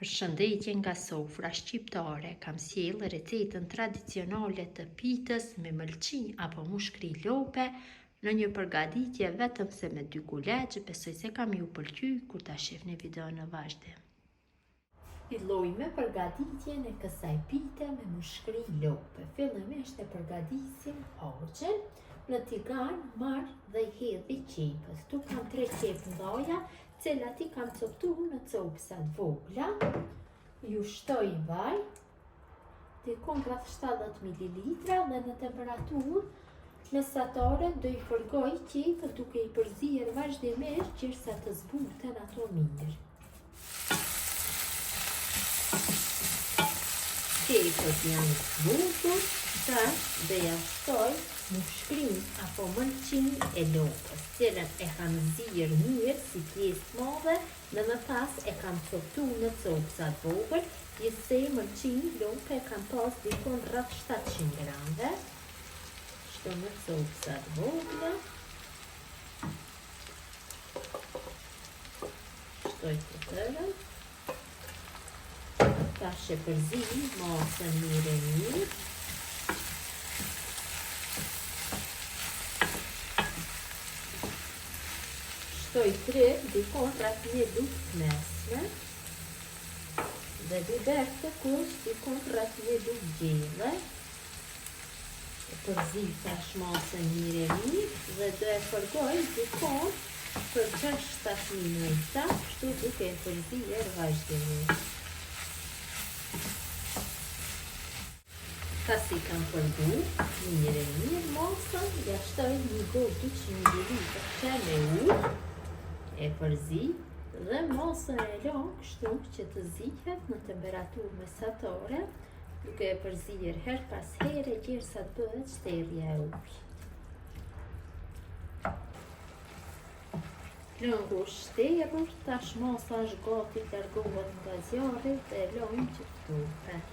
Përshëndetje nga sofra shqiptare, kam sjellë recetën tradicionale të pitës me mëlçi apo mushkri lope në një përgatitje vetëm se me 2 guleç. Besoj se kam ju pëlqy kur ta shihni videon në vazhdim. Filloj me përgatitjen e kësaj pite me mushkri lope. Fillimisht e përgatisim harçen. Në tigan marr dhe i hedh qepës. Tu kam 3 qepë ndaja, cilat i kam coptuar në copsa të vogla. Ju shtoj vaj, dikon rreth 70 ml dhe në temperaturë mesatare do i fërgoj qepët duke i përzier vazhdimisht qërsa të zbuten ato mirë. Qepët janë të zbutur, tash dhe ja shtoj mushkrin apo mëlçin e lopës, cilën e kam zier mirë si pjesë të madhe dhe më pas e kam coptuar në copsa të vogël. Gjithsej mëlçin lope e kam pas dikon rreth 700 gramve. Shtoj në copsa të vogla. Shtoj të tërën. Tash e përzij masën mirë. Shtoj krip dikon rreth 1 lugë të mesme dhe biber të kuq dikon rreth 1 lugë gjelle. E përzij tash masën mirë dhe do e fërgoj dikon për 6-7 minuta, kështu duke e përzier vazhdimisht. Pasi kam përgu mirë masën, ja shtoj një gotë 200 ml qenë me ujë. E përzi dhe masën e lëm kështu që të zihet në temperaturë mesatare, duke e përzier her pas here derisa të bëhet shterdhja e ujit. Lëngu shterdhur, tash masa është gati të largohet nga zjarri dhe e lëm që të ftohet.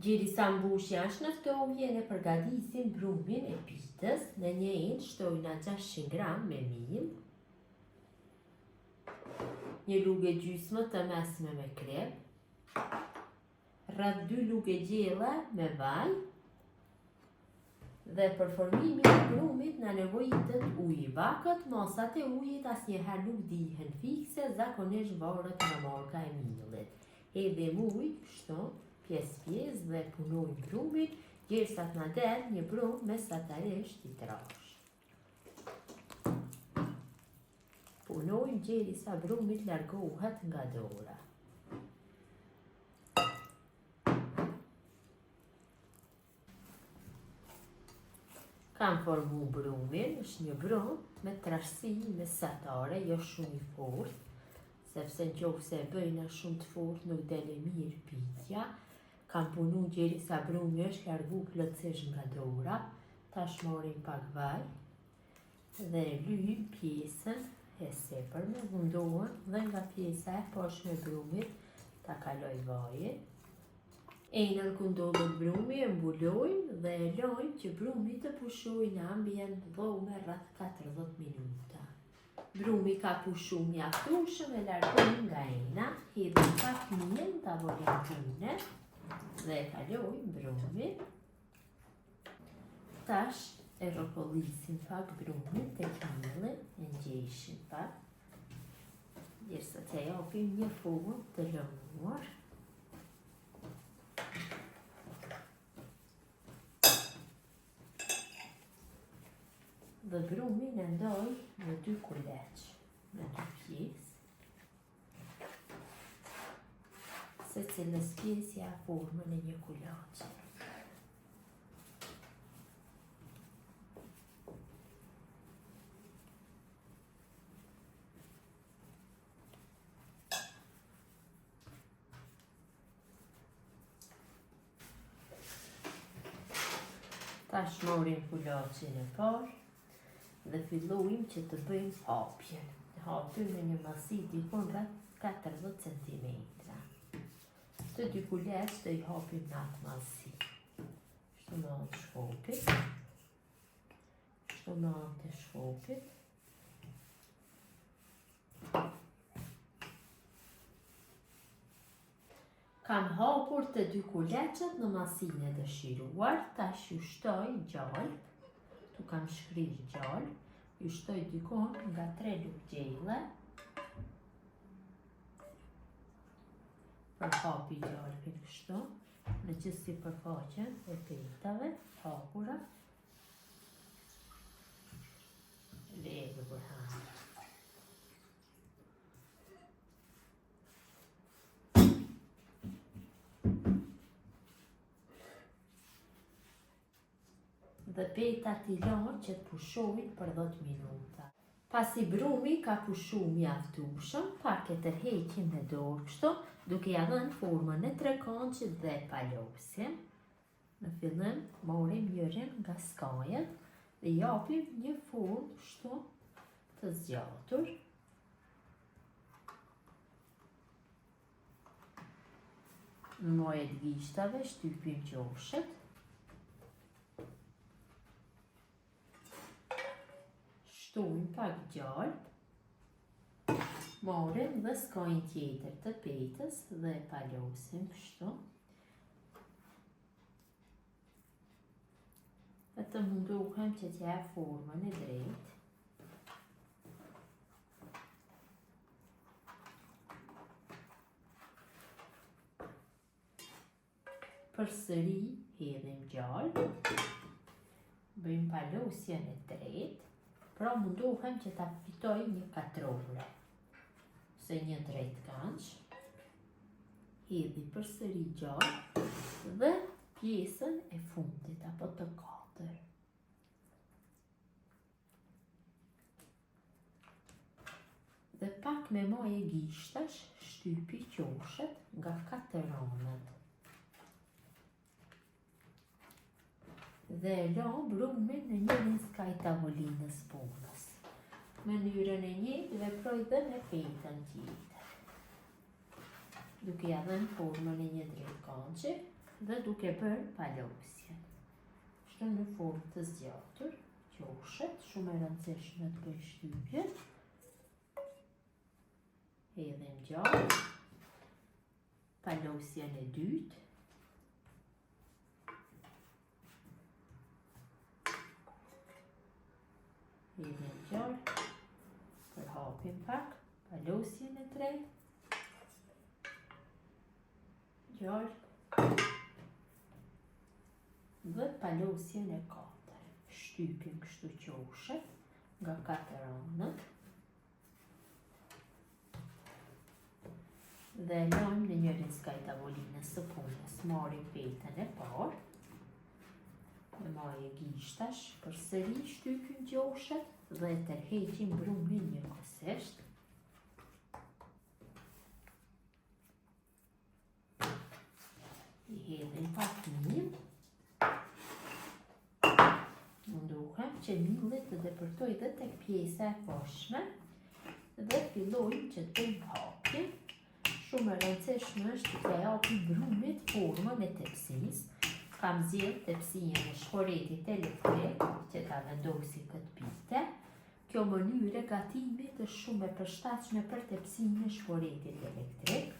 Derisa mbushja është në ftohje, ne përgatisim brumin e pitës. Në një enë shtojna 600 gram me mimë, një lugë e gjysmë të mesme me krep, rreth 2 lugë gjelle me vaj dhe për formimin e brumit na nevojitet ujë i bakët. Masat e ujit asnjëherë nuk dihen fikse, zakonisht varet nga marka e miellit. Hedhim ujë kështu pjesë dhe punojmë brumin derisa të na del një brum mesatarisht i trashë. Punojmë derisa brumi të largohet nga dora. Kam formu brumin, është një brum me trashësi mesatare, jo shumë i fortë, sepse nëse e bëjna shumë të fortë nuk dele mirë pitja. Kam punu derisa brumi është largu plotësisht nga dora. Tash marrim pak vaj dhe lyjm pjesën e sipërme, mundohem dhe nga pjesa e poshtme e brumit ta kaloj vajin. Enën ku ndodhet brumi e mbulojmë dhe e lojmë që brumi të pushojë në ambient dhome rreth 40 minuta. Brumi ka pushu mjaftueshëm, e largojmë nga ena, hedhim pak miell ta volëm pune dhe e kalojmë brumin. Tash e rrotullisim pak brumin tek mielli, e ngjeshim pak, derisa të japim një formë të lëmuar. Dhe brumin e ndoj në 2 kuleç, në 2 pjesë. Secilës pjesë ja formën e një kulaçi. Tash marrim kulaçin e parë dhe fillojmë që të bëjmë hapjen. Hapim me një masi dikon rreth 40 cm. Të 2 kuleç do i hapim në atë masi. Kështu me anë të shkopit. Kështu me anë të shkopit. Kam hapur të 2 kuleçet në masinë e dëshiruar, tash ju shtoj gjallë, tu kam shkrirë gjallë, ju shtoj dykon nga 3 lupë gjelle, për hapi gjallë për kështu, në gjithë si përfaqen e petave, hapura, legë për hanë. Dhe petat i lanë që të pushojnë për 10 minuta. Pasi brumi ka pushu mjaftueshëm, pak e tërheqim me dorë kështu, duke ja dhënë formën e trekançit dhe palosjen. Në fillim morim njërin nga skajet dhe japim një formë kështu të zgjatur. Në llojet gishtave shtypim qoshet. Shtojmë pak gjallë, morim dhe skajin tjetër të petës dhe palosim kështu. E të munduhem që t'ja formën e drejtë. Përsëri hedhim gjallë, bëjmë palosjen e tretë. Pra munduhem që ta fitoj një katrore, se një drejt kanç, hedhi përsëri gjallë dhe pjesën e fundit apo të katër. Dhe pak me maje gishtash shtypi qoshet nga 4 anët. Dhe la brumin në njërin skaj tavolinës punës. Mënyrën e njëjtë veproj dhe me petën tjetër, duke ja dhënë formën e një drejtkançi dhe duke bërë palosjen. Kështu në formë të zgjatur, qoshet, shumë e rëndësishme të bëj shtypjen. Hedhim gjallë, palosjen e dytë. Hedhim gjallë, përhapim pak, palosjen e tretë, gjallë dhe palosjen e katër. Shtypim kështu qoshet nga 4 anët dhe lajmë në njërin skaj tavolinës së punës. Marrim petën e parë, me maje gishtash, përsëri shtypim qoshet dhe tërheqim brumin njëkohësisht. I hedhim pak miell. Munduhem që mielli të depërtoj dhe tek pjesa e poshtme dhe fillojmë që të bëjmë hapjen. Shumë e rëndësishme është të japim brumit formën e tepsisë. Kam zgjedhë tepsinë e shporetit elektrik që ta vendosi këtë pite. Kjo mënyrë e gatimit është shumë e përshtatshme për tepsinë e shporetit elektrik.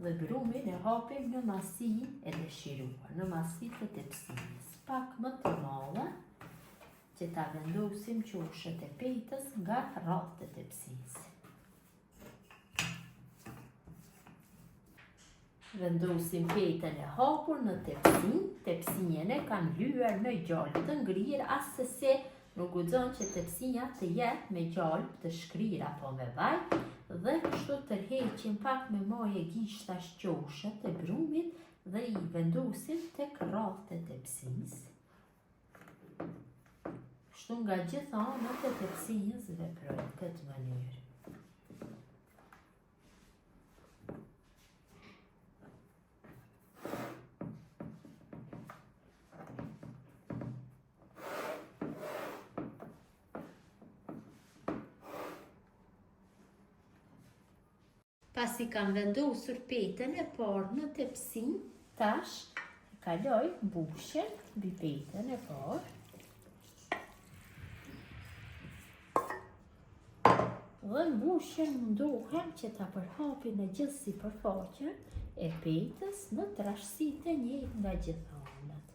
Dhe brumin e hapim në masinë e dëshiruar, në masinë të tepsisë, pak më të madhe, që ta vendosim qoshet e petës nga rrallë të tepsisë. Vendosim petën e hapur në tepsinë, tepsinjen e kam lyer me gjallë të ngrirë, asëse nuk guxon që tepsinja të jetë me gjallë të shkrirë apo me vaj, dhe kështu tërheqim pak me maje gishtash qoshet e brumit dhe i vendosim tek rrallët e tepsisë. Kështu nga gjitha anët e tepsisë veprojmë këtë mënyrë. Pasi kam vendosur petën e parë në tepsin, tash kaloj mbushjen mbi petën e parë. Dhe mbushjen mundohem që ta përhapi në gjithë sipërfaqen e petës në trashësitë e njëjtë nga gjithë anët.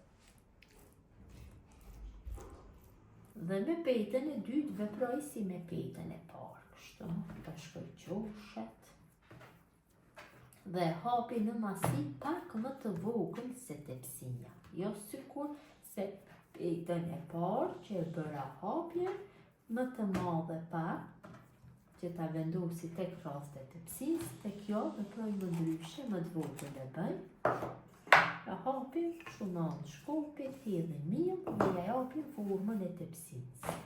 Dhe me petën e dytë veproj si me petën e parë, kështu, bashkoj qoshet. Dhe hapi në masi pak më të vogël se tepsia, jo sikur se petën e parë që e bëra hapje më të madhe pak, që ta vendosi tek rraftë e tepsisë, tek kjo veproj më ndryshe, më të vogël e bëj. Ja hapim shuman shkopit, hedhin mirë dhe ja japim formën e tepsisë.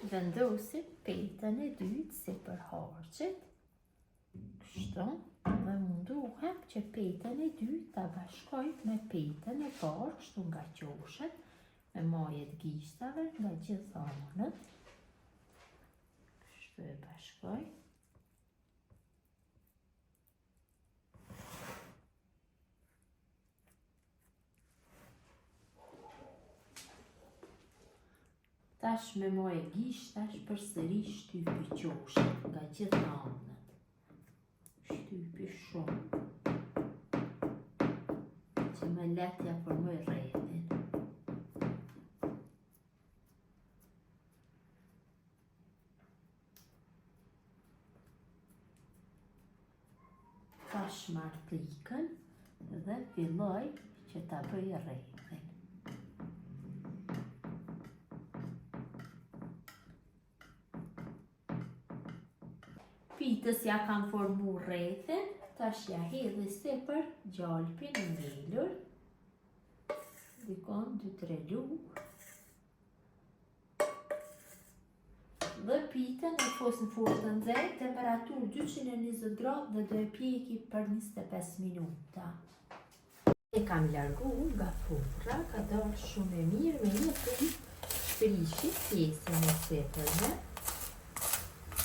Vendosim petën e dytë sipër harçit, kështu, dhe mundohem që petën e dytë ta bashkoj me petën e parë, kështu nga qoshet, me majet gishtave nga gjithë anët. Kështu e bashkoj. Tash me maje gishtash përsëri shtypi qoshet nga gjithë anët. Shtypi shumë, që me letja formoj rrethin. Tash marr plikën dhe filloj që ta bëj rrethin. Pitës ja kam formu rrethin, tash ja hedhi sipër gjalpin e ngelur, dikon 2-3 lugë. Dhe pitën e fos në furrë të nxehtë, temperaturë 220 gradë dhe do e pjeki për 25 minuta. E kam largu nga furra, ka dalë shumë e mirë me një punë shprishi pjesën e sipërme.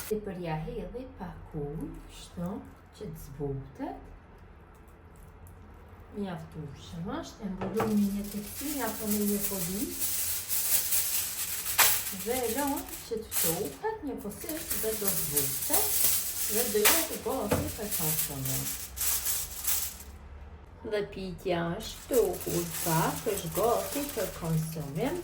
Sipër ja hedhi pak ujë, kështu që të zbutet. Mjaftueshëm është, e mbuloj me një tepsin apo me një fodin. Dhe lënë që të ftohet një posisht dhe do zbutet dhe do jetë gati për konsumim. Dhe pitja është ftohur pak, është gati për konsumim.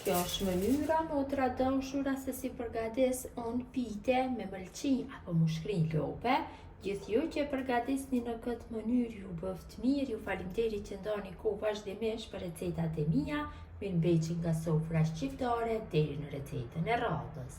Kjo është mënyra motra dashura se si përgatis unë pite me mëlçi apo mushkrin lope. Gjithë ju që përgatisni në këtë mënyrë ju bëft mirë, ju faleminderit që ndani kohë vazhdimisht për recetat e mia. Mirëmbëjtje nga sofra shqiptare deri në recetën e radhës.